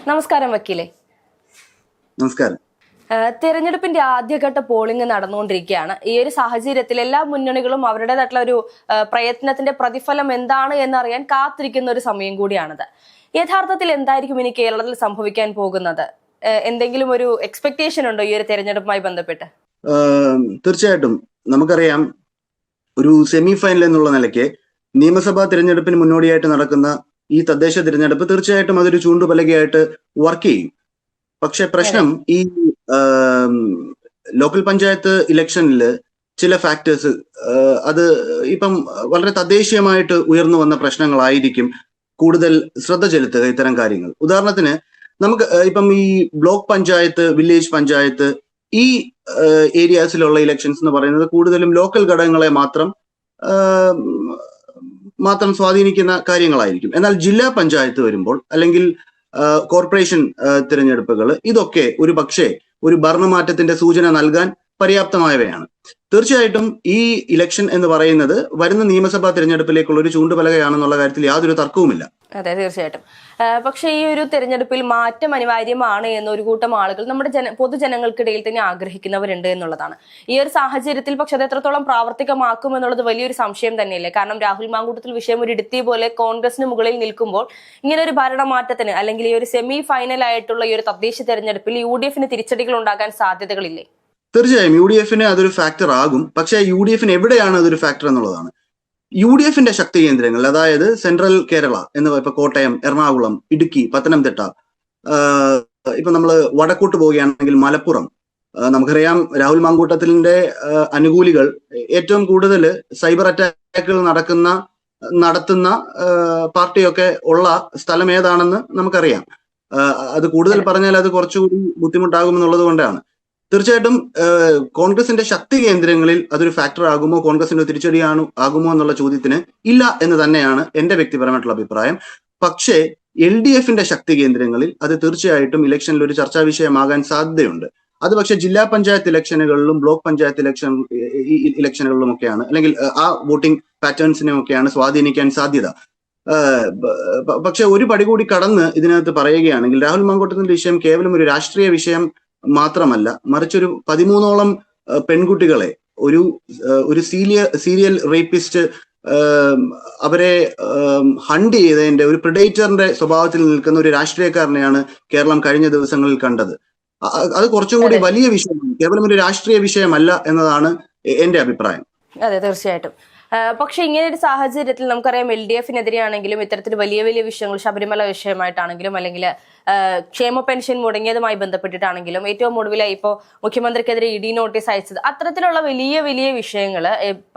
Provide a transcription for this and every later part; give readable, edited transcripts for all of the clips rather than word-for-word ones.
നമസ്കാരം വക്കീലെ. നമസ്കാരം. തെരഞ്ഞെടുപ്പിന്റെ ആദ്യഘട്ട പോളിംഗ് നടന്നുകൊണ്ടിരിക്കുകയാണ്. ഈ ഒരു സാഹചര്യത്തിൽ എല്ലാ മുന്നണികളും അവരുടേതായിട്ടുള്ള ഒരു പ്രയത്നത്തിന്റെ പ്രതിഫലം എന്താണ് എന്നറിയാൻ കാത്തിരിക്കുന്ന ഒരു സമയം കൂടിയാണിത്. യഥാർത്ഥത്തിൽ എന്തായിരിക്കും ഇനി കേരളത്തിൽ സംഭവിക്കാൻ പോകുന്നത്? എന്തെങ്കിലും ഒരു എക്സ്പെക്ടേഷൻ ഉണ്ടോ ഈ ഒരു തെരഞ്ഞെടുപ്പുമായി ബന്ധപ്പെട്ട്? തീർച്ചയായിട്ടും നമുക്കറിയാം, ഒരു സെമി ഫൈനൽ എന്നുള്ള നിലയ്ക്ക് നിയമസഭാ തിരഞ്ഞെടുപ്പിന് മുന്നോടിയായിട്ട് നടക്കുന്ന ഈ തദ്ദേശ തിരഞ്ഞെടുപ്പ് തീർച്ചയായിട്ടും അതൊരു ചൂണ്ടുപലകയായിട്ട് വർക്ക് ചെയ്യും. പക്ഷെ പ്രശ്നം, ഈ ലോക്കൽ പഞ്ചായത്ത് ഇലക്ഷനിൽ ചില ഫാക്ടേഴ്സ് അത് ഇപ്പം വളരെ തദ്ദേശീയമായിട്ട് ഉയർന്നു വന്ന പ്രശ്നങ്ങളായിരിക്കും കൂടുതൽ ശ്രദ്ധ ചെലുത്തുക ഇത്തരം കാര്യങ്ങൾ. ഉദാഹരണത്തിന് നമുക്ക് ഇപ്പം ഈ ബ്ലോക്ക് പഞ്ചായത്ത്, വില്ലേജ് പഞ്ചായത്ത്, ഈ ഏരിയാസിലുള്ള ഇലക്ഷൻസ് എന്ന് പറയുന്നത് കൂടുതലും ലോക്കൽ ഘടകങ്ങളെ മാത്രം സ്വാധീനിക്കുന്ന കാര്യങ്ങളായിരിക്കും. എന്നാൽ ജില്ലാ പഞ്ചായത്ത് വരുമ്പോൾ, അല്ലെങ്കിൽ കോർപ്പറേഷൻ തിരഞ്ഞെടുപ്പുകൾ, ഇതൊക്കെ ഒരു പക്ഷേ ഒരു ഭരണമാറ്റത്തിന്റെ സൂചന നൽകാൻ പര്യാപ്തമായവയാണ്. തീർച്ചയായിട്ടും ഈ ഇലക്ഷൻ എന്ന് പറയുന്നത് വരുന്ന നിയമസഭാ തിരഞ്ഞെടുപ്പിലേക്കുള്ള ഒരു ചൂണ്ടുപലകയാണെന്നുള്ള കാര്യത്തിൽ യാതൊരു തർക്കവുമില്ല. അതെ, തീർച്ചയായിട്ടും. പക്ഷെ ഈ ഒരു തെരഞ്ഞെടുപ്പിൽ മാറ്റം അനിവാര്യമാണ് എന്ന് ഒരു കൂട്ടം ആളുകൾ നമ്മുടെ പൊതുജനങ്ങൾക്കിടയിൽ തന്നെ ആഗ്രഹിക്കുന്നവരുണ്ട് എന്നുള്ളതാണ്. ഈ ഒരു സാഹചര്യത്തിൽ പക്ഷെ അത് എത്രത്തോളം പ്രാവർത്തികമാക്കും എന്നുള്ളത് വലിയൊരു സംശയം തന്നെയല്ലേ? കാരണം രാഹുൽ മാങ്കൂട്ടത്തിൽ വിഷയം ഒരു ഇടുത്തി പോലെ കോൺഗ്രസിന് മുകളിൽ നിൽക്കുമ്പോൾ ഇങ്ങനെ ഒരു ഭരണമാറ്റത്തിന്, അല്ലെങ്കിൽ ഈ ഒരു സെമി ഫൈനൽ ആയിട്ടുള്ള ഈ ഒരു തദ്ദേശ തെരഞ്ഞെടുപ്പിൽ UDF-ന് തിരിച്ചടികൾ ഉണ്ടാകാൻ സാധ്യതകളില്ലേ? തീർച്ചയായും UDF-ന് അതൊരു ഫാക്ടർ ആകും. പക്ഷേ UDF-ന് എവിടെയാണ് അതൊരു ഫാക്ടർ എന്നുള്ളതാണ്. UDF-ന്റെ ശക്തി കേന്ദ്രങ്ങൾ, അതായത് സെൻട്രൽ കേരള എന്ന് ഇപ്പൊ കോട്ടയം, എറണാകുളം, ഇടുക്കി, പത്തനംതിട്ട, ഇപ്പൊ നമ്മൾ വടക്കോട്ട് പോവുകയാണെങ്കിൽ മലപ്പുറം, നമുക്കറിയാം രാഹുൽ മാങ്കൂട്ടത്തിന്റെ അനുകൂലികൾ ഏറ്റവും കൂടുതൽ സൈബർ അറ്റാക്കുകൾ നടത്തുന്ന പാർട്ടിയൊക്കെ ഉള്ള സ്ഥലം ഏതാണെന്ന് നമുക്കറിയാം. അത് കൂടുതൽ പറഞ്ഞാൽ അത് കുറച്ചുകൂടി ബുദ്ധിമുട്ടാകുമെന്നുള്ളത് കൊണ്ടാണ്. തീർച്ചയായിട്ടും കോൺഗ്രസിന്റെ ശക്തി കേന്ദ്രങ്ങളിൽ അതൊരു ഫാക്ടർ ആകുമോ, കോൺഗ്രസിന്റെ തിരിച്ചടി ആകുമോ എന്നുള്ള ചോദ്യത്തിന് ഇല്ല എന്ന് തന്നെയാണ് എന്റെ വ്യക്തിപരമായിട്ടുള്ള അഭിപ്രായം. പക്ഷേ LDF-ന്റെ ശക്തി കേന്ദ്രങ്ങളിൽ അത് തീർച്ചയായിട്ടും ഇലക്ഷനിൽ ഒരു ചർച്ചാ വിഷയമാകാൻ സാധ്യതയുണ്ട്. അത് പക്ഷെ ജില്ലാ പഞ്ചായത്ത് ഇലക്ഷനുകളിലും ബ്ലോക്ക് പഞ്ചായത്ത് ഇലക്ഷനുകളിലും ഒക്കെയാണ്, അല്ലെങ്കിൽ ആ വോട്ടിംഗ് പാറ്റേൺസിനെ ഒക്കെയാണ് സ്വാധീനിക്കാൻ സാധ്യത. പക്ഷെ ഒരു പടി കൂടി കടന്ന് ഇതിനകത്ത് പറയുകയാണെങ്കിൽ, രാഹുൽ മാങ്കൂട്ടത്തിന്റെ വിഷയം കേവലം ഒരു രാഷ്ട്രീയ വിഷയം മാത്രമല്ല, മറിച്ചൊരു 13ഓളം പെൺകുട്ടികളെ ഒരു സീരിയൽ റേപ്പിസ്റ്റ് അവരെ ഹണ്ട് ചെയ്തതിന്റെ, ഒരു പ്രിഡേറ്ററിന്റെ സ്വഭാവത്തിൽ നിൽക്കുന്ന ഒരു രാഷ്ട്രീയക്കാരനെയാണ് കേരളം കഴിഞ്ഞ ദിവസങ്ങളിൽ കണ്ടത്. അത് കുറച്ചും കൂടി വലിയ വിഷയമാണ്, കേവലം ഒരു രാഷ്ട്രീയ വിഷയമല്ല എന്നതാണ് എന്റെ അഭിപ്രായം. അതെ, തീർച്ചയായിട്ടും. പക്ഷെ ഇങ്ങനെ ഒരു സാഹചര്യത്തിൽ നമുക്കറിയാം LDF-നെതിരെയാണെങ്കിലും ഇത്തരത്തിൽ വലിയ വലിയ വിഷയങ്ങൾ, ശബരിമല വിഷയമായിട്ടാണെങ്കിലും, അല്ലെങ്കിൽ ക്ഷേമ പെൻഷൻ മുടങ്ങിയതുമായി ബന്ധപ്പെട്ടിട്ടാണെങ്കിലും, ഏറ്റവും ഒടുവിലായി ഇപ്പോൾ മുഖ്യമന്ത്രിക്കെതിരെ ED നോട്ടീസ് അയച്ചത്, അത്തരത്തിലുള്ള വലിയ വലിയ വിഷയങ്ങൾ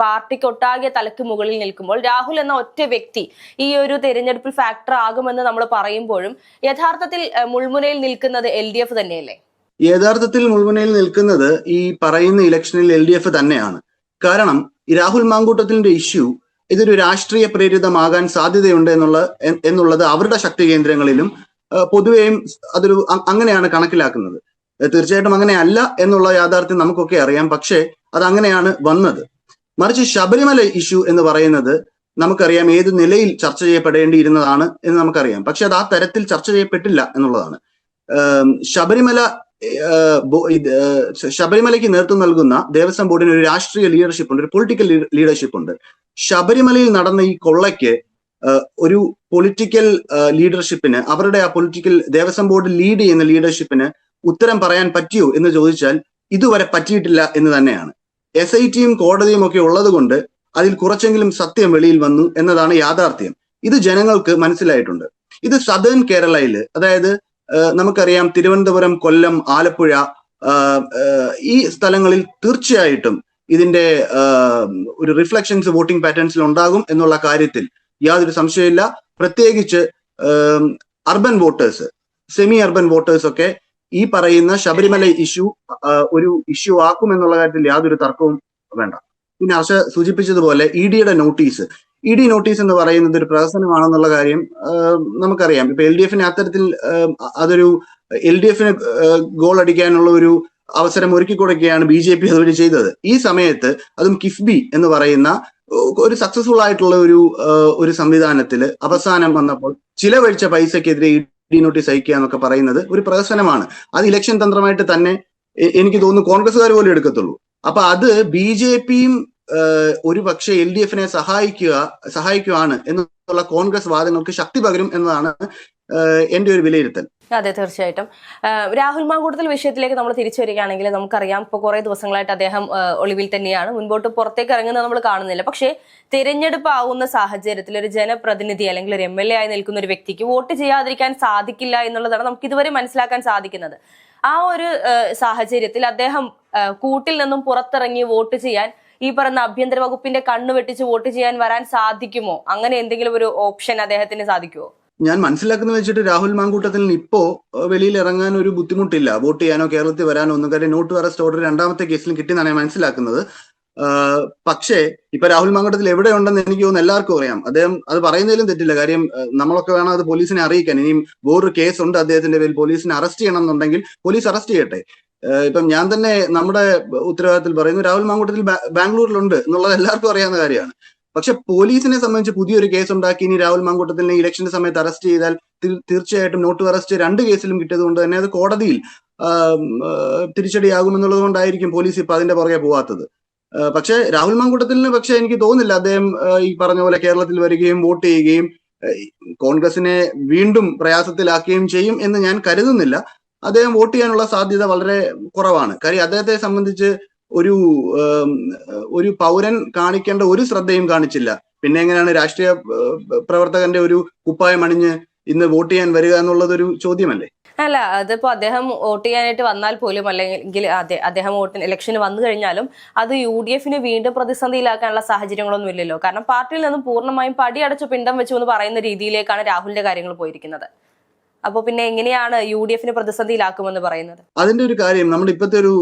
പാർട്ടിക്ക് ഒട്ടാകെ തലയ്ക്ക് മുകളിൽ നിൽക്കുമ്പോൾ രാഹുൽ എന്ന ഒറ്റ വ്യക്തി ഈ ഒരു തെരഞ്ഞെടുപ്പിൽ ഫാക്ടർ ആകുമെന്ന് നമ്മൾ പറയുമ്പോഴും യഥാർത്ഥത്തിൽ മുൾമുനയിൽ നിൽക്കുന്നത് LDF തന്നെയല്ലേ? യഥാർത്ഥത്തിൽ മുൾമുനയിൽ നിൽക്കുന്നത് ഈ പറയുന്ന ഇലക്ഷനിൽ LDF തന്നെയാണ്. കാരണം ഈ രാഹുൽ മാങ്കൂട്ടത്തിന്റെ ഇഷ്യൂ ഇതൊരു രാഷ്ട്രീയ പ്രേരിതമാകാൻ സാധ്യതയുണ്ട് എന്നുള്ളത് അവരുടെ ശക്തി കേന്ദ്രങ്ങളിലും പൊതുവെയും അങ്ങനെയാണ് കണക്കിലാക്കുന്നത്. തീർച്ചയായിട്ടും അങ്ങനെ അല്ല എന്നുള്ള യാഥാർത്ഥ്യം നമുക്കൊക്കെ അറിയാം. പക്ഷേ അത് അങ്ങനെയാണ് വന്നത്. മറിച്ച് ശബരിമല ഇഷ്യൂ എന്ന് പറയുന്നത് നമുക്കറിയാം ഏത് നിലയിൽ ചർച്ച ചെയ്യപ്പെടേണ്ടിയിരുന്നതാണ് എന്ന് നമുക്കറിയാം. പക്ഷെ അത് ആ തരത്തിൽ ചർച്ച ചെയ്യപ്പെട്ടില്ല എന്നുള്ളതാണ്. ശബരിമലയ്ക്ക് നേതൃത്വം നൽകുന്ന ദേവസ്വം ബോർഡിന് ഒരു രാഷ്ട്രീയ ലീഡർഷിപ്പ് ഉണ്ട്, ഒരു പൊളിറ്റിക്കൽ ലീഡർഷിപ്പ് ഉണ്ട്. ശബരിമലയിൽ നടന്ന ഈ കൊള്ളയ്ക്ക് ഒരു പൊളിറ്റിക്കൽ ലീഡർഷിപ്പിന്, അവരുടെ ആ പൊളിറ്റിക്കൽ ദേവസ്വം ബോർഡ് ലീഡ് ചെയ്യുന്ന ലീഡർഷിപ്പിന് ഉത്തരം പറയാൻ പറ്റിയോ എന്ന് ചോദിച്ചാൽ ഇതുവരെ പറ്റിയിട്ടില്ല എന്ന് തന്നെയാണ്. SIT-യും കോടതിയും ഒക്കെ ഉള്ളത് കൊണ്ട് അതിൽ കുറച്ചെങ്കിലും സത്യം വെളിയിൽ വന്നു എന്നതാണ് യാഥാർത്ഥ്യം. ഇത് ജനങ്ങൾക്ക് മനസ്സിലായിട്ടുണ്ട്. ഇത് സദേൺ കേരളയില്, അതായത് നമുക്കറിയാം തിരുവനന്തപുരം, കൊല്ലം, ആലപ്പുഴ, ഈ സ്ഥലങ്ങളിൽ തീർച്ചയായിട്ടും ഇതിന്റെ ഒരു റിഫ്ലക്ഷൻസ് വോട്ടിംഗ് പാറ്റേൺസിൽ ഉണ്ടാകും എന്നുള്ള കാര്യത്തിൽ യാതൊരു സംശയമില്ല. പ്രത്യേകിച്ച് urban voters, semi urban voters ഒക്കെ ഈ പറയുന്ന ശബരിമല ഇഷ്യൂ ഒരു ഇഷ്യൂ ആക്കും എന്നുള്ള കാര്യത്തിൽ യാതൊരു തർക്കവും വേണ്ട. പിന്നെ ആശ സൂചിപ്പിച്ചതുപോലെ ED-യുടെ നോട്ടീസ്, ED നോട്ടീസ് എന്ന് പറയുന്നത് ഒരു പ്രഹസനമാണെന്നുള്ള കാര്യം നമുക്കറിയാം. ഇപ്പൊ LDF-ന് അത്തരത്തിൽ അതൊരു LDF-ന് ഗോൾ അടിക്കാനുള്ള ഒരു അവസരം ഒരുക്കി കൊടുക്കുകയാണ് BJP അതുവഴി ചെയ്തത്. ഈ സമയത്ത് അതും കിഫ്ബി എന്ന് പറയുന്ന ഒരു സക്സസ്ഫുൾ ആയിട്ടുള്ള ഒരു സംവിധാനത്തിൽ അവസാനം വന്നപ്പോൾ ചിലവഴിച്ച പൈസക്കെതിരെ ഡി നോട്ടീസ് അയക്കുക എന്നൊക്കെ പറയുന്നത് ഒരു പ്രഹസനമാണ്. അത് ഇലക്ഷൻ തന്ത്രമായിട്ട് തന്നെ എനിക്ക് തോന്നുന്നു കോൺഗ്രസ്സുകാർ പോലും എടുക്കത്തുള്ളൂ. അപ്പൊ അത് BJPയും ഒരു പക്ഷേ LDFനെ സഹായിക്കുകയാണ് എന്നുള്ള കോൺഗ്രസ് വാദങ്ങൾക്ക് ശക്തി പകരും എന്നതാണ് എന്റെ ഒരു വിലയിരുത്തൽ. അതെ, തീർച്ചയായിട്ടും. രാഹുൽ മാങ്കൂട്ടത്തിൽ വിഷയത്തിലേക്ക് നമ്മൾ തിരിച്ചു വരികയാണെങ്കിൽ നമുക്കറിയാം, ഇപ്പോൾ കുറെ ദിവസങ്ങളായിട്ട് അദ്ദേഹം ഒളിവിൽ തന്നെയാണ്, മുൻപോട്ട് പുറത്തേക്ക് ഇറങ്ങുന്നത് നമ്മൾ കാണുന്നില്ല. പക്ഷേ തിരഞ്ഞെടുപ്പ് ആവുന്ന സാഹചര്യത്തിൽ ഒരു ജനപ്രതിനിധി അല്ലെങ്കിൽ ഒരു MLA ആയി നിൽക്കുന്ന ഒരു വ്യക്തിക്ക് വോട്ട് ചെയ്യാതിരിക്കാൻ സാധിക്കില്ല എന്നുള്ളതാണ് നമുക്ക് ഇതുവരെ മനസ്സിലാക്കാൻ സാധിക്കുന്നത്. ആ ഒരു സാഹചര്യത്തിൽ അദ്ദേഹം കൂട്ടിൽ നിന്നും പുറത്തിറങ്ങി വോട്ട് ചെയ്യാൻ ഈ പറയുന്ന ആഭ്യന്തര വകുപ്പിന്റെ കണ്ണു വെട്ടിച്ച് വോട്ട് ചെയ്യാൻ വരാൻ സാധിക്കുമോ? അങ്ങനെ എന്തെങ്കിലും ഒരു ഓപ്ഷൻ അദ്ദേഹത്തിന് സാധിക്കുമോ? ഞാൻ മനസ്സിലാക്കുന്ന വെച്ചിട്ട് രാഹുൽ മാങ്കൂട്ടത്തിൽ ഇപ്പോ വെളിയിൽ ഇറങ്ങാൻ ഒരു ബുദ്ധിമുട്ടില്ല, വോട്ട് ചെയ്യാനോ കേരളത്തിൽ വരാനോ ഒന്നും. കാര്യം നോട്ട് അറസ്റ്റ് ഓർഡർ രണ്ടാമത്തെ കേസിലും കിട്ടിയെന്നാണ് ഞാൻ മനസ്സിലാക്കുന്നത്. പക്ഷേ ഇപ്പൊ രാഹുൽ മാങ്കൂട്ടത്തിൽ എവിടെയുണ്ടെന്ന് എനിക്ക് തോന്നുന്നു എല്ലാവർക്കും അറിയാം. അദ്ദേഹം അത് പറയുന്നതിലും തെറ്റില്ല. കാര്യം നമ്മളൊക്കെ വേണം അത് പോലീസിനെ അറിയിക്കാൻ. ഇനിയും വേറൊരു കേസ് ഉണ്ട് അദ്ദേഹത്തിന്റെ പേരിൽ, പോലീസിനെ അറസ്റ്റ് ചെയ്യണം എന്നുണ്ടെങ്കിൽ പോലീസ് അറസ്റ്റ് ചെയ്യട്ടെ. ഇപ്പം ഞാൻ തന്നെ നമ്മുടെ ഉത്തരവാദിത്തത്തിൽ പറയുന്നു, രാഹുൽ മാങ്കൂട്ടത്തിൽ ബാംഗ്ലൂരിലുണ്ട് എന്നുള്ളത് എല്ലാവർക്കും അറിയാവുന്ന കാര്യമാണ്. പക്ഷെ പോലീസിനെ സംബന്ധിച്ച് പുതിയൊരു കേസ് ഉണ്ടാക്കി ഇനി രാഹുൽ മാങ്കൂട്ടത്തിനെ ഇലക്ഷന്റെ സമയത്ത് അറസ്റ്റ് ചെയ്താൽ തീർച്ചയായിട്ടും നോട്ട് അറസ്റ്റ് 2 കേസിലും കിട്ടിയത് കൊണ്ട് തന്നെ അത് കോടതിയിൽ തിരിച്ചടിയാകുമെന്നുള്ളത് കൊണ്ടായിരിക്കും പോലീസ് ഇപ്പൊ അതിന്റെ പുറകെ പോവാത്തത്. പക്ഷെ രാഹുൽ മാങ്കൂട്ടത്തിന് പക്ഷെ എനിക്ക് തോന്നുന്നില്ല അദ്ദേഹം ഈ പറഞ്ഞ പോലെ കേരളത്തിൽ വരികയും വോട്ട് ചെയ്യുകയും കോൺഗ്രസിനെ വീണ്ടും പ്രയാസത്തിലാക്കുകയും ചെയ്യും എന്ന് ഞാൻ കരുതുന്നില്ല. അദ്ദേഹം വോട്ട് ചെയ്യാനുള്ള സാധ്യത വളരെ കുറവാണ്. കാര്യം അദ്ദേഹത്തെ സംബന്ധിച്ച് ഒരു പൗരൻ കാണിക്കേണ്ട ഒരു ശ്രദ്ധയും കാണിച്ചില്ല. പിന്നെ എങ്ങനെയാണ് രാഷ്ട്രീയ പ്രവർത്തകന്റെ ഒരു കുപ്പായം അണിഞ്ഞ് ഇന്ന് വോട്ട് ചെയ്യാൻ വരിക എന്നുള്ളതൊരു ചോദ്യമല്ലേ? അല്ല, അതിപ്പോ അദ്ദേഹം വോട്ട് ചെയ്യാനായിട്ട് വന്നാൽ പോലും, അല്ലെങ്കിൽ അദ്ദേഹം ഇലക്ഷന് വന്നു കഴിഞ്ഞാലും അത് UDF വീണ്ടും പ്രതിസന്ധിയിലാക്കാനുള്ള സാഹചര്യങ്ങളൊന്നും ഇല്ലല്ലോ. കാരണം പാർട്ടിയിൽ നിന്നും പൂർണ്ണമായും പടിയടച്ചു പിണ്ടം വെച്ചു എന്ന് പറയുന്ന രീതിയിലേക്കാണ് രാഹുലിന്റെ കാര്യങ്ങൾ പോയിരിക്കുന്നത്. അപ്പൊ പിന്നെ എങ്ങനെയാണ് UDF പ്രതിസന്ധിയിലാക്കുമെന്ന് പറയുന്നത്? അതിന്റെ ഒരു കാര്യം, നമ്മുടെ ഇപ്പോഴത്തെ ഒരു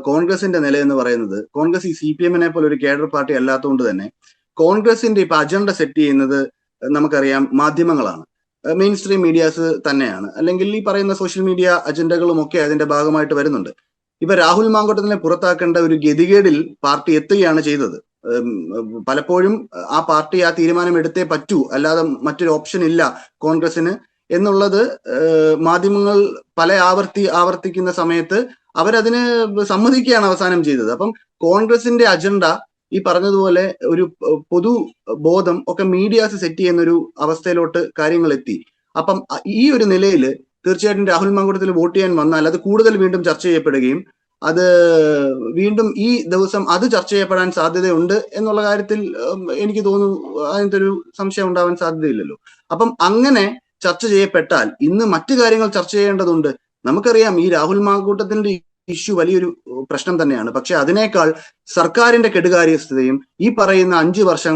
കോൺഗ്രസിന്റെ നില എന്ന് പറയുന്നത്, കോൺഗ്രസ് ഈ CPM പോലെ ഒരു കേഡർ പാർട്ടി അല്ലാത്തതുകൊണ്ട് തന്നെ കോൺഗ്രസിന്റെ ഇപ്പൊ അജണ്ട സെറ്റ് ചെയ്യുന്നത് നമുക്കറിയാം മാധ്യമങ്ങളാണ്, മെയിൻ സ്ട്രീം മീഡിയാസ് തന്നെയാണ്, അല്ലെങ്കിൽ ഈ പറയുന്ന സോഷ്യൽ മീഡിയ അജണ്ടകളും ഒക്കെ അതിന്റെ ഭാഗമായിട്ട് വരുന്നുണ്ട്. ഇപ്പൊ രാഹുൽ മാങ്കൂട്ടത്തിനെ പുറത്താക്കേണ്ട ഒരു ഗതികേടിൽ പാർട്ടി എത്തുകയാണ് ചെയ്തത്. പലപ്പോഴും ആ പാർട്ടി ആ തീരുമാനം എടുത്തേ പറ്റൂ, അല്ലാതെ മറ്റൊരു ഓപ്ഷൻ ഇല്ല കോൺഗ്രസിന് എന്നുള്ളത് മാധ്യമങ്ങൾ പല ആവർത്തിക്കുന്ന സമയത്ത് അവരതിന് സമ്മതിക്കുകയാണ് അവസാനം ചെയ്തത്. അപ്പം കോൺഗ്രസിന്റെ അജണ്ട ഈ പറഞ്ഞതുപോലെ ഒരു പൊതു ബോധം ഒക്കെ മീഡിയാസ് സെറ്റ് ചെയ്യുന്ന ഒരു അവസ്ഥയിലോട്ട് കാര്യങ്ങൾ എത്തി. അപ്പം ഈ ഒരു നിലയിൽ തീർച്ചയായിട്ടും രാഹുൽ മാങ്കൂട്ടത്തിൽ വോട്ട് ചെയ്യാൻ വന്നാൽ അത് കൂടുതൽ വീണ്ടും ചർച്ച ചെയ്യപ്പെടുകയും അത് വീണ്ടും ഈ ദിവസം അത് ചർച്ച ചെയ്യപ്പെടാൻ സാധ്യതയുണ്ട് എന്നുള്ള കാര്യത്തിൽ എനിക്ക് തോന്നുന്നു അതിനകത്ത് ഒരു സംശയം ഉണ്ടാവാൻ സാധ്യതയില്ലല്ലോ. അപ്പം അങ്ങനെ ചർച്ച ചെയ്യപ്പെട്ടാൽ ഇന്ന് മറ്റു കാര്യങ്ങൾ ചർച്ച ചെയ്യേണ്ടതുണ്ട്. നമുക്കറിയാം ഈ രാഹുൽ മാങ്കൂട്ടത്തിന്റെ ഇഷ്യൂ വലിയൊരു പ്രശ്നം തന്നെയാണ്. പക്ഷെ അതിനേക്കാൾ സർക്കാരിന്റെ കെടുകാര്യസ്ഥതയും ഈ പറയുന്ന 5 വർഷം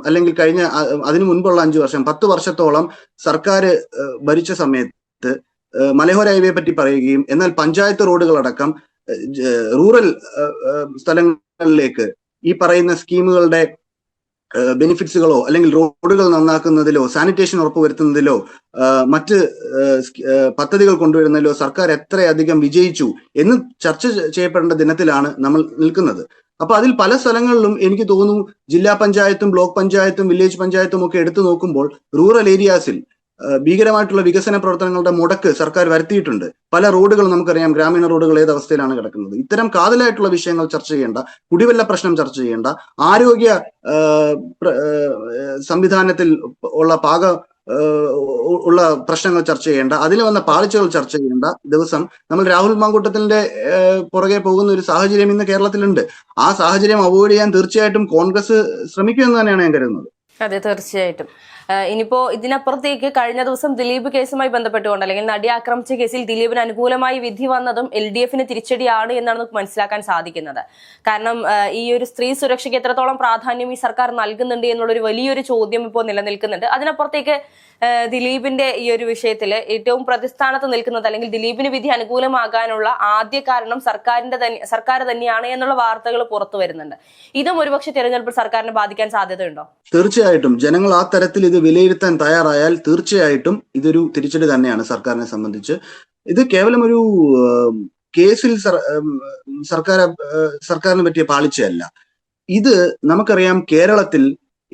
അല്ലെങ്കിൽ കഴിഞ്ഞ അതിനു മുൻപുള്ള 5 വർഷം 10 വർഷത്തോളം സർക്കാർ ഭരിച്ച സമയത്ത് മലയോര ഹൈവേ പറ്റി പറയുകയും എന്നാൽ പഞ്ചായത്ത് റോഡുകളടക്കം റൂറൽ സ്ഥലങ്ങളിലേക്ക് ഈ പറയുന്ന സ്കീമുകളുടെ ബെനിഫിറ്റ്സുകളോ അല്ലെങ്കിൽ റോഡുകൾ നന്നാക്കുന്നതിലോ സാനിറ്റേഷൻ ഉറപ്പുവരുത്തുന്നതിലോ മറ്റ് പദ്ധതികൾ കൊണ്ടുവരുന്നതിലോ സർക്കാർ എത്രയധികം വിജയിച്ചു എന്ന് ചർച്ച ചെയ്യപ്പെടേണ്ട ദിനത്തിലാണ് നമ്മൾ നിൽക്കുന്നത്. അപ്പൊ അതിൽ പല സ്ഥലങ്ങളിലും എനിക്ക് തോന്നുന്നു ജില്ലാ പഞ്ചായത്തും ബ്ലോക്ക് പഞ്ചായത്തും വില്ലേജ് പഞ്ചായത്തും ഒക്കെ എടുത്തു നോക്കുമ്പോൾ റൂറൽ ഏരിയാസിൽ ഭീകരമായിട്ടുള്ള വികസന പ്രവർത്തനങ്ങളുടെ മുടക്ക് സർക്കാർ വരുത്തിയിട്ടുണ്ട്. പല റോഡുകളും നമുക്കറിയാം, ഗ്രാമീണ റോഡുകൾ ഏത് അവസ്ഥയിലാണ് കിടക്കുന്നത്. ഇത്തരം കാതലായിട്ടുള്ള വിഷയങ്ങൾ ചർച്ച ചെയ്യേണ്ട, കുടിവെള്ള പ്രശ്നം ചർച്ച ചെയ്യേണ്ട, ആരോഗ്യ സംവിധാനത്തിൽ ഉള്ള പ്രശ്നങ്ങൾ ചർച്ച ചെയ്യേണ്ട, അതിൽ വന്ന പാളിച്ചകൾ ചർച്ച ചെയ്യേണ്ട ദിവസം നമ്മൾ രാഹുൽ മാങ്കൂട്ടത്തിന്റെ പുറകെ പോകുന്ന ഒരു സാഹചര്യം ഇന്ന് കേരളത്തിലുണ്ട്. ആ സാഹചര്യം അവോയ്ഡ് ചെയ്യാൻ തീർച്ചയായിട്ടും കോൺഗ്രസ് ശ്രമിക്കുമെന്ന് തന്നെയാണ് ഞാൻ കരുതുന്നത്. അതെ, തീർച്ചയായിട്ടും. ഇനിയിപ്പോ ഇതിനപ്പുറത്തേക്ക് കഴിഞ്ഞ ദിവസം ദിലീപ് കേസുമായി ബന്ധപ്പെട്ടുകൊണ്ട്, അല്ലെങ്കിൽ നടി ആക്രമിച്ച കേസിൽ ദിലീപിന് അനുകൂലമായി വിധി വന്നതും LDF തിരിച്ചടിയാണ് എന്നാണ് നമുക്ക് മനസ്സിലാക്കാൻ സാധിക്കുന്നത്. കാരണം ഈ ഒരു സ്ത്രീ സുരക്ഷയ്ക്ക് എത്രത്തോളം പ്രാധാന്യം ഈ സർക്കാർ നൽകുന്നുണ്ട് എന്നുള്ളൊരു വലിയൊരു ചോദ്യം ഇപ്പോൾ നിലനിൽക്കുന്നുണ്ട്. അതിനപ്പുറത്തേക്ക് ദിലീപിന്റെ ഈ ഒരു വിഷയത്തിൽ ഏറ്റവും പ്രതിസ്ഥാനത്ത് നിൽക്കുന്നത്, അല്ലെങ്കിൽ ദിലീപിന് വിധി അനുകൂലമാകാനുള്ള ആദ്യ കാരണം സർക്കാർ തന്നെയാണ് എന്നുള്ള വാർത്തകൾ പുറത്തു വരുന്നുണ്ട്. ഇതും ഒരുപക്ഷെ തെരഞ്ഞെടുപ്പിൽ സർക്കാരിനെ ബാധിക്കാൻ സാധ്യതയുണ്ടോ? തീർച്ചയായിട്ടും. ജനങ്ങൾ ആ തരത്തിൽ ഇത് വിലയിരുത്താൻ തയ്യാറായാൽ തീർച്ചയായിട്ടും ഇതൊരു തിരിച്ചടി തന്നെയാണ് സർക്കാരിനെ സംബന്ധിച്ച്. ഇത് കേവലം ഒരു കേസിൽ സർക്കാരിന് പറ്റിയ പാളിച്ചയല്ല. ഇത് നമുക്കറിയാം, കേരളത്തിൽ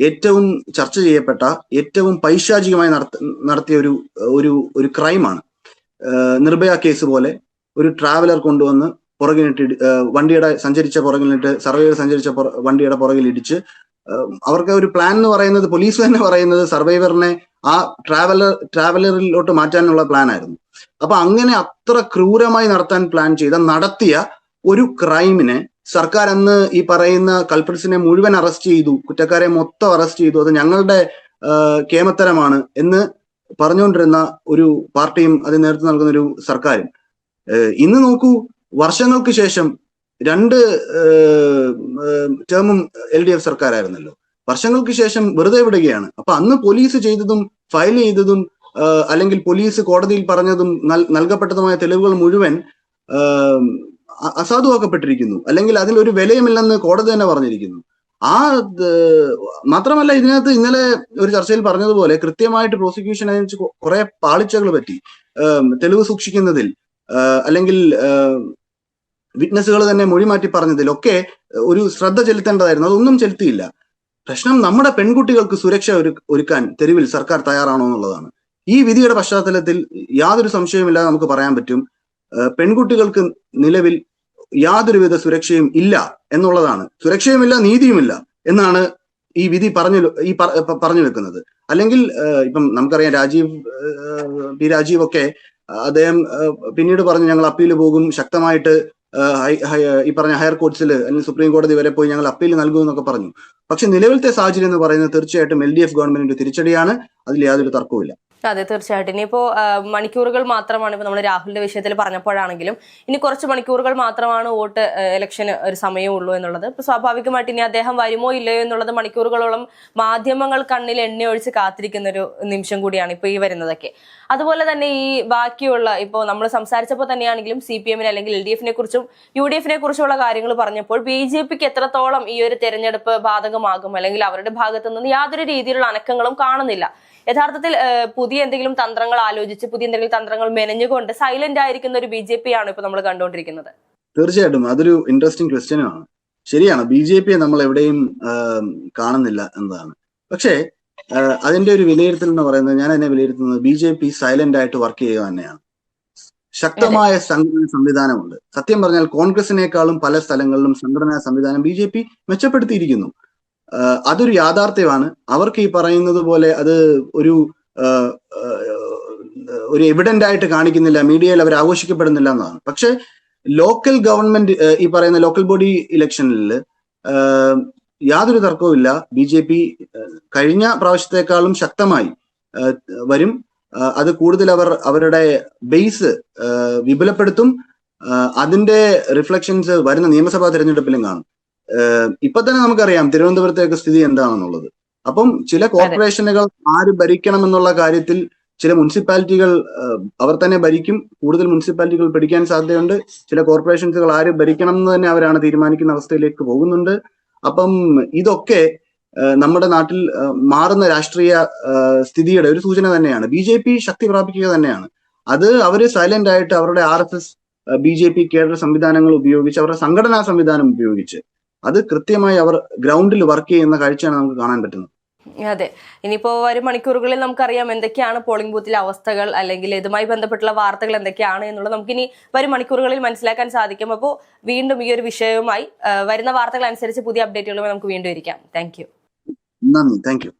ഏറ്റവും ചർച്ച ചെയ്യപ്പെട്ട ഏറ്റവും പൈശാചികമായി നടത്തിയ ഒരു ക്രൈമാണ്. നിർഭയ കേസ് പോലെ ഒരു ട്രാവലർ കൊണ്ടുവന്ന് പുറകിലിട്ട് വണ്ടിയുടെ സർവൈവർ സഞ്ചരിച്ച വണ്ടിയുടെ പുറകിൽ ഇടിച്ച്, അവർക്ക് ഒരു പ്ലാൻ എന്ന് പറയുന്നത്, പോലീസ് തന്നെ പറയുന്നത് സർവൈവറിനെ ആ ട്രാവലറിലോട്ട് മാറ്റാനുള്ള പ്ലാൻ ആയിരുന്നു. അപ്പൊ അങ്ങനെ അത്ര ക്രൂരമായി നടത്തിയ ഒരു ക്രൈമിനെ സർക്കാർ അന്ന് ഈ പറയുന്ന കൾപ്രിറ്റ്സിനെ മുഴുവൻ അറസ്റ്റ് ചെയ്തു, കുറ്റക്കാരെ മൊത്തം അറസ്റ്റ് ചെയ്തു, അത് ഞങ്ങളുടെ കേമത്തരമാണ് എന്ന് പറഞ്ഞുകൊണ്ടിരുന്ന ഒരു പാർട്ടിയും അതിന് നേതൃത്വം നൽകുന്ന ഒരു സർക്കാരും ഇന്ന് നോക്കൂ, വർഷങ്ങൾക്ക് ശേഷം 2 ടേമും LDF സർക്കാരായിരുന്നല്ലോ, വർഷങ്ങൾക്ക് ശേഷം വെറുതെ വിടുകയാണ്. അപ്പൊ അന്ന് പോലീസ് ചെയ്തതും ഫയൽ ചെയ്തതും അല്ലെങ്കിൽ പോലീസ് കോടതിയിൽ പറഞ്ഞതും നൽകപ്പെട്ടതുമായ തെളിവുകൾ മുഴുവൻ അസാധുവാക്കപ്പെട്ടിരിക്കുന്നു, അല്ലെങ്കിൽ അതിലൊരു വിലയുമില്ലെന്ന് കോടതി തന്നെ പറഞ്ഞിരിക്കുന്നു. മാത്രമല്ല, ഇതിനകത്ത് ഇന്നലെ ഒരു ചർച്ചയിൽ പറഞ്ഞതുപോലെ കൃത്യമായിട്ട് പ്രോസിക്യൂഷൻ അതിന് കുറെ പാളിച്ചകൾ പറ്റി. തെളിവ് സൂക്ഷിക്കുന്നതിൽ അല്ലെങ്കിൽ വിറ്റ്നസ്സുകൾ തന്നെ മൊഴി മാറ്റി പറഞ്ഞതിലൊക്കെ ഒരു ശ്രദ്ധ ചെലുത്തേണ്ടതായിരുന്നു, അതൊന്നും ചെലുത്തിയില്ല. പ്രശ്നം നമ്മുടെ പെൺകുട്ടികൾക്ക് സുരക്ഷ ഒരുക്കാൻ തെരുവിൽ സർക്കാർ തയ്യാറാണോ എന്നുള്ളതാണ്. ഈ വിധിയുടെ പശ്ചാത്തലത്തിൽ യാതൊരു സംശയവുമില്ലാതെ നമുക്ക് പറയാൻ പറ്റും, പെൺകുട്ടികൾക്ക് നിലവിൽ യാതൊരുവിധ സുരക്ഷയും ഇല്ല എന്നുള്ളതാണ്. സുരക്ഷയുമില്ല, നീതിയുമില്ല എന്നാണ് ഈ വിധി പറഞ്ഞു വെക്കുന്നത്. അല്ലെങ്കിൽ ഇപ്പം നമുക്കറിയാം, രാജീവ് ഒക്കെ അദ്ദേഹം പിന്നീട് പറഞ്ഞു, ഞങ്ങൾ അപ്പീൽ പോകും, ശക്തമായിട്ട് ഈ പറഞ്ഞ ഹയർ കോർട്സിൽ അല്ലെങ്കിൽ സുപ്രീം കോടതി വരെ പോയി ഞങ്ങൾ അപ്പീൽ നൽകും എന്നൊക്കെ പറഞ്ഞു. പക്ഷെ നിലവിലത്തെ സാഹചര്യം എന്ന് പറയുന്നത് തീർച്ചയായിട്ടും LDF ഗവൺമെന്റിന്റെ തിരിച്ചടിയാണ്, അതിൽ യാതൊരു തർക്കവുമില്ല. അതെ, തീർച്ചയായിട്ടും. ഇനിയിപ്പോ മണിക്കൂറുകൾ മാത്രമാണ്, ഇപ്പൊ നമ്മൾ രാഹുലിന്റെ വിഷയത്തിൽ പറഞ്ഞപ്പോഴാണെങ്കിലും ഇനി കുറച്ച് മണിക്കൂറുകൾ മാത്രമാണ് വോട്ട് ഇലക്ഷന് ഒരു സമയമുള്ളൂ എന്നുള്ളത്. ഇപ്പൊ സ്വാഭാവികമായിട്ട് ഇനി അദ്ദേഹം വരുമോ ഇല്ലയോ എന്നുള്ളത് മണിക്കൂറുകളോളം മാധ്യമങ്ങൾ കണ്ണിൽ എണ്ണയൊഴിച്ച് കാത്തിരിക്കുന്ന ഒരു നിമിഷം കൂടിയാണ് ഇപ്പൊ ഈ വരുന്നതൊക്കെ. അതുപോലെ തന്നെ ഈ ബാക്കിയുള്ള ഇപ്പോൾ നമ്മൾ സംസാരിച്ചപ്പോൾ തന്നെയാണെങ്കിലും CPM അല്ലെങ്കിൽ LDF കുറിച്ചും UDF കുറിച്ചുള്ള കാര്യങ്ങൾ പറഞ്ഞപ്പോൾ BJPക്ക് എത്രത്തോളം ഈ ഒരു തെരഞ്ഞെടുപ്പ് ബാധകമാകും, അല്ലെങ്കിൽ അവരുടെ ഭാഗത്തു നിന്ന് യാതൊരു രീതിയിലുള്ള അനക്കങ്ങളും കാണുന്നില്ല. യഥാർത്ഥത്തിൽ പുതിയ എന്തെങ്കിലും തന്ത്രങ്ങൾ ആലോചിച്ച് പുതിയ എന്തെങ്കിലും തന്ത്രങ്ങൾ മെനഞ്ഞുകൊണ്ട് സൈലന്റ് ആയിരിക്കുന്ന ഒരു BJP ആണ് ഇപ്പൊ നമ്മൾ കണ്ടുകൊണ്ടിരിക്കുന്നത്. തീർച്ചയായിട്ടും അതൊരു ഇൻട്രസ്റ്റിംഗ് ക്വസ്റ്റ്യനാണ്. ശരിയാണ്, BJP നമ്മൾ എവിടെയും കാണുന്നില്ല എന്നതാണ്. പക്ഷേ അതിന്റെ ഒരു വിലയിരുത്തൽ എന്ന് പറയുന്നത്, ഞാൻ അതിനെ വിലയിരുത്തുന്നത് BJP സൈലന്റ് ആയിട്ട് വർക്ക് ചെയ്യുക തന്നെയാണ്. ശക്തമായ സംഘടനാ സംവിധാനമുണ്ട്. സത്യം പറഞ്ഞാൽ കോൺഗ്രസിനേക്കാളും പല സ്ഥലങ്ങളിലും സംഘടനാ സംവിധാനം BJP മെച്ചപ്പെടുത്തിയിരിക്കുന്നു. അതൊരു യാഥാർത്ഥ്യമാണ്. അവർക്ക് ഈ പറയുന്നത് പോലെ അത് ഒരു എവിഡന്റ് ആയിട്ട് കാണിക്കുന്നില്ല, മീഡിയയിൽ അവർ ആഘോഷിക്കപ്പെടുന്നില്ല എന്നതാണ്. പക്ഷെ ലോക്കൽ ഗവൺമെന്റ്, ഈ പറയുന്ന ലോക്കൽ ബോഡി ഇലക്ഷനിൽ യാതൊരു തർക്കവുമില്ല, BJP കഴിഞ്ഞ പ്രാവശ്യത്തെക്കാളും ശക്തമായി വരും. അത് കൂടുതൽ അവരുടെ ബേസ് വിപുലപ്പെടുത്തും. അതിന്റെ റിഫ്ലക്ഷൻസ് വരുന്ന നിയമസഭാ തെരഞ്ഞെടുപ്പിലും കാണും. ഇപ്പൊ തന്നെ നമുക്കറിയാം തിരുവനന്തപുരത്തേക്ക് സ്ഥിതി എന്താണെന്നുള്ളത്. അപ്പം ചില കോർപ്പറേഷനുകൾ ആര് ഭരിക്കണം എന്നുള്ള കാര്യത്തിൽ ചില മുനിസിപ്പാലിറ്റികൾ അവർ തന്നെ ഭരിക്കും, കൂടുതൽ മുനിസിപ്പാലിറ്റികൾ പിടിക്കാൻ സാധ്യതയുണ്ട്. ചില കോർപ്പറേഷൻസുകൾ ആര് ഭരിക്കണം എന്ന് തന്നെ അവരാണ് തീരുമാനിക്കുന്ന അവസ്ഥയിലേക്ക് പോകുന്നുണ്ട്. അപ്പം ഇതൊക്കെ നമ്മുടെ നാട്ടിൽ മാറുന്ന രാഷ്ട്രീയ സ്ഥിതിയുടെ ഒരു സൂചന തന്നെയാണ്. BJP ശക്തി പ്രാപിക്കുക തന്നെയാണ്. അത് അവര് സൈലന്റ് ആയിട്ട് അവരുടെ RSS BJP കേഡർ സംവിധാനങ്ങൾ ഉപയോഗിച്ച്, അവരുടെ സംഘടനാ സംവിധാനം ഉപയോഗിച്ച് അത് കൃത്യമായി അവർ ഗ്രൗണ്ടിൽ വർക്ക് ചെയ്യുന്ന കാഴ്ചയാണ് നമുക്ക് കാണാൻ പറ്റുന്നത്. അതെ, ഇനിയിപ്പോ വരും മണിക്കൂറുകളിൽ നമുക്കറിയാം എന്തൊക്കെയാണ് പോളിംഗ് ബൂത്തിലെ അവസ്ഥകൾ, അല്ലെങ്കിൽ ഇതുമായി ബന്ധപ്പെട്ടുള്ള വാർത്തകൾ എന്തൊക്കെയാണ് എന്നുള്ളത് നമുക്കിനി വരും മണിക്കൂറുകളിൽ മനസ്സിലാക്കാൻ സാധിക്കും. അപ്പോൾ വീണ്ടും ഈ ഒരു വിഷയവുമായി വരുന്ന വാർത്തകൾ അനുസരിച്ച് പുതിയ അപ്ഡേറ്റുകളുമായി നമുക്ക് വീണ്ടും ഇരിക്കാം. Thank you. നന്ദി. Thank U.